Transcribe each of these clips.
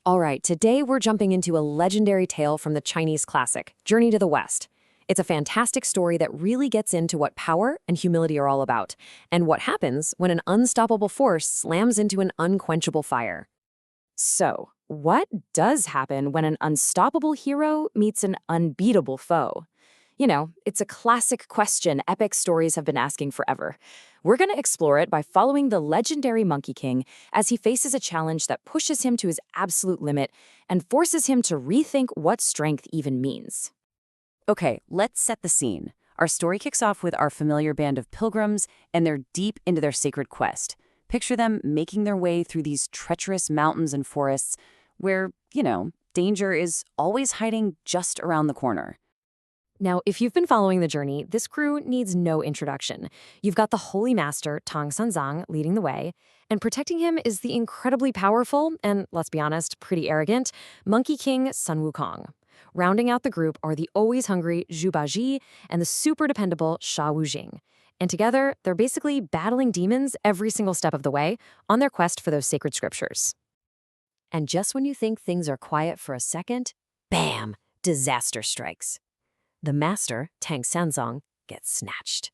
All right, today we're jumping into a legendary tale from the Chinese classic, Journey to the West. It's a fantastic story that really gets into what power and humility are all about, and what happens when an unstoppable force slams into an unquenchable fire. So, what does happen when an unstoppable hero meets an unbeatable foe? It's a classic question epic stories have been asking forever. We're going to explore it by following the legendary Monkey King as he faces a challenge that pushes him to his absolute limit and forces him to rethink what strength even means. Okay, let's set the scene. Our story kicks off with our familiar band of pilgrims, and they're deep into their sacred quest. Picture them making their way through these treacherous mountains and forests where, danger is always hiding just around the corner. Now, if you've been following the journey, this crew needs no introduction. You've got the holy master, Tang Sanzang, leading the way, and protecting him is the incredibly powerful, and let's be honest, pretty arrogant, Monkey King Sun Wukong. Rounding out the group are the always hungry Zhu Baji and the super dependable Sha Wujing. And together, they're basically battling demons every single step of the way on their quest for those sacred scriptures. And just when you think things are quiet for a second, bam, disaster strikes. The master, Tang Sanzang, gets snatched.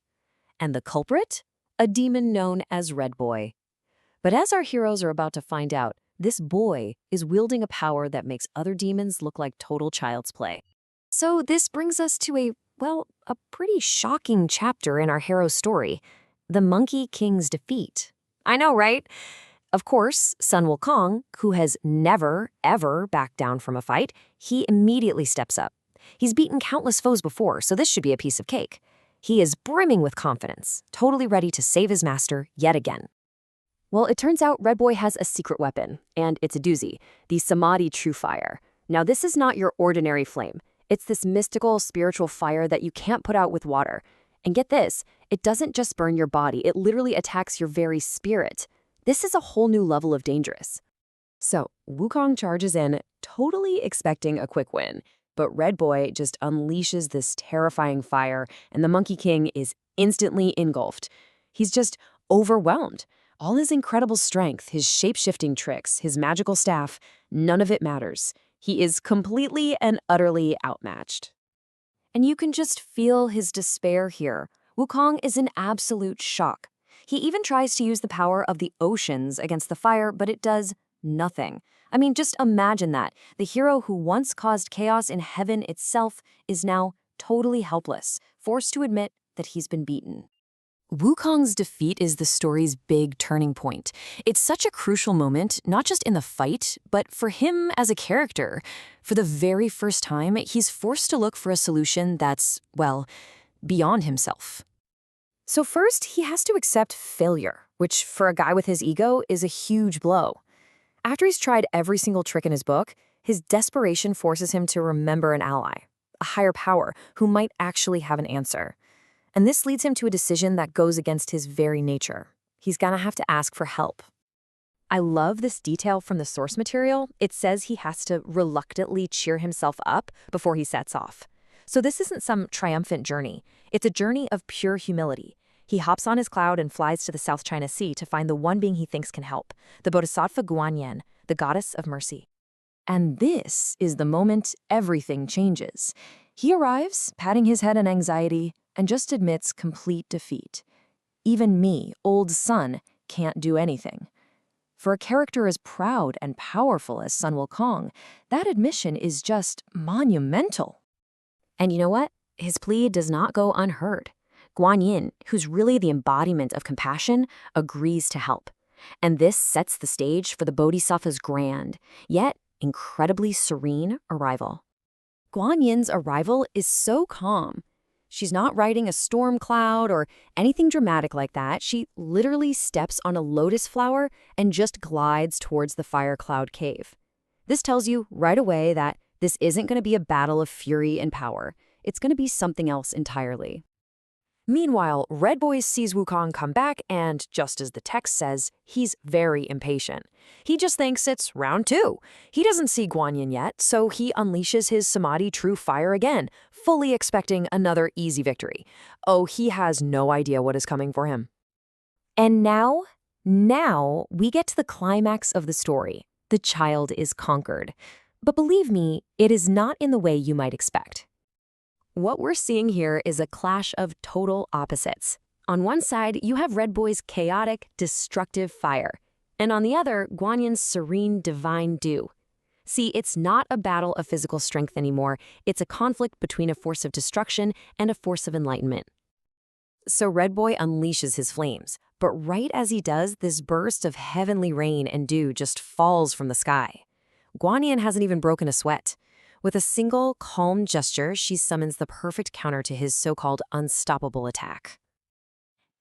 And the culprit? A demon known as Red Boy. But as our heroes are about to find out, this boy is wielding a power that makes other demons look like total child's play. So this brings us to a pretty shocking chapter in our hero's story, the Monkey King's defeat. I know, right? Of course, Sun Wukong, who has never, ever backed down from a fight, he immediately steps up. He's beaten countless foes before, so this should be a piece of cake. He is brimming with confidence, totally ready to save his master yet again. Well, it turns out Red Boy has a secret weapon, and it's a doozy, the Samadhi True Fire. Now, this is not your ordinary flame. It's this mystical, spiritual fire that you can't put out with water. And get this, it doesn't just burn your body, it literally attacks your very spirit. This is a whole new level of dangerous. So, Wukong charges in, totally expecting a quick win. But Red Boy just unleashes this terrifying fire, and the Monkey King is instantly engulfed. He's just overwhelmed. All his incredible strength, his shape-shifting tricks, his magical staff, none of it matters. He is completely and utterly outmatched. And you can just feel his despair here. Wukong is in absolute shock. He even tries to use the power of the oceans against the fire, but it does nothing. I mean, just imagine that. The hero who once caused chaos in heaven itself is now totally helpless, forced to admit that he's been beaten. Wukong's defeat is the story's big turning point. It's such a crucial moment, not just in the fight, but for him as a character. For the very first time, he's forced to look for a solution that's, beyond himself. So first, he has to accept failure, which for a guy with his ego is a huge blow. After he's tried every single trick in his book, his desperation forces him to remember an ally, a higher power who might actually have an answer. And this leads him to a decision that goes against his very nature. He's gonna have to ask for help. I love this detail from the source material. It says he has to reluctantly cheer himself up before he sets off. So this isn't some triumphant journey. It's a journey of pure humility. He hops on his cloud and flies to the South China Sea to find the one being he thinks can help, the Bodhisattva Guanyin, the goddess of mercy. And this is the moment everything changes. He arrives, patting his head in anxiety, and just admits complete defeat. Even me, old Sun, can't do anything. For a character as proud and powerful as Sun Wukong, that admission is just monumental. And you know what? His plea does not go unheard. Guanyin, who's really the embodiment of compassion, agrees to help. And this sets the stage for the Bodhisattva's grand, yet incredibly serene arrival. Guanyin's arrival is so calm. She's not riding a storm cloud or anything dramatic like that. She literally steps on a lotus flower and just glides towards the fire cloud cave. This tells you right away that this isn't going to be a battle of fury and power. It's going to be something else entirely. Meanwhile, Red Boy sees Wukong come back and, just as the text says, he's very impatient. He just thinks it's round 2. He doesn't see Guanyin yet, so he unleashes his Samadhi True Fire again, fully expecting another easy victory. Oh, he has no idea what is coming for him. And now we get to the climax of the story. the child is conquered. But believe me, it is not in the way you might expect. What we're seeing here is a clash of total opposites. On one side, you have Red Boy's chaotic, destructive fire, and on the other, Guanyin's serene, divine dew. See, it's not a battle of physical strength anymore. It's a conflict between a force of destruction and a force of enlightenment. So Red Boy unleashes his flames, but right as he does, this burst of heavenly rain and dew just falls from the sky. Guanyin hasn't even broken a sweat. With a single, calm gesture, she summons the perfect counter to his so-called unstoppable attack.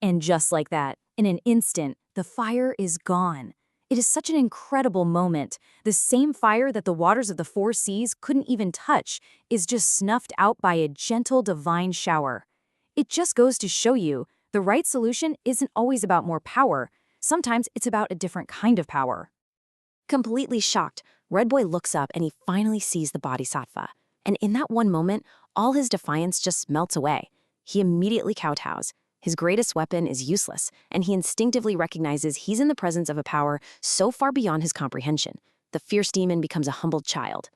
And just like that, in an instant, the fire is gone. It is such an incredible moment. The same fire that the waters of the four seas couldn't even touch is just snuffed out by a gentle divine shower. It just goes to show you, the right solution isn't always about more power. Sometimes it's about a different kind of power. Completely shocked, Red Boy looks up and he finally sees the Bodhisattva. And in that one moment, all his defiance just melts away. He immediately kowtows. His greatest weapon is useless, and he instinctively recognizes he's in the presence of a power so far beyond his comprehension. The fierce demon becomes a humbled child.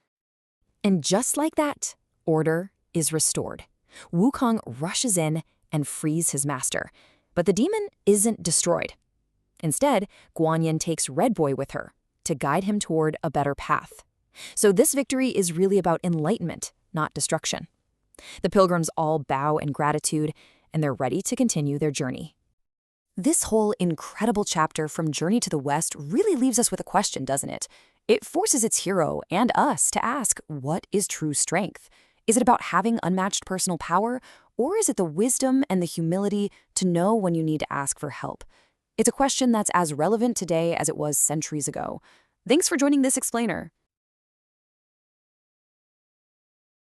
And just like that, order is restored. Wukong rushes in and frees his master. But the demon isn't destroyed. Instead, Guanyin takes Red Boy with her to guide him toward a better path. So this victory is really about enlightenment, not destruction. The pilgrims all bow in gratitude, and they're ready to continue their journey. This whole incredible chapter from Journey to the West really leaves us with a question, doesn't it? It forces its hero and us to ask, what is true strength? Is it about having unmatched personal power, or is it the wisdom and the humility to know when you need to ask for help? It's a question that's as relevant today as it was centuries ago. Thanks for joining this explainer.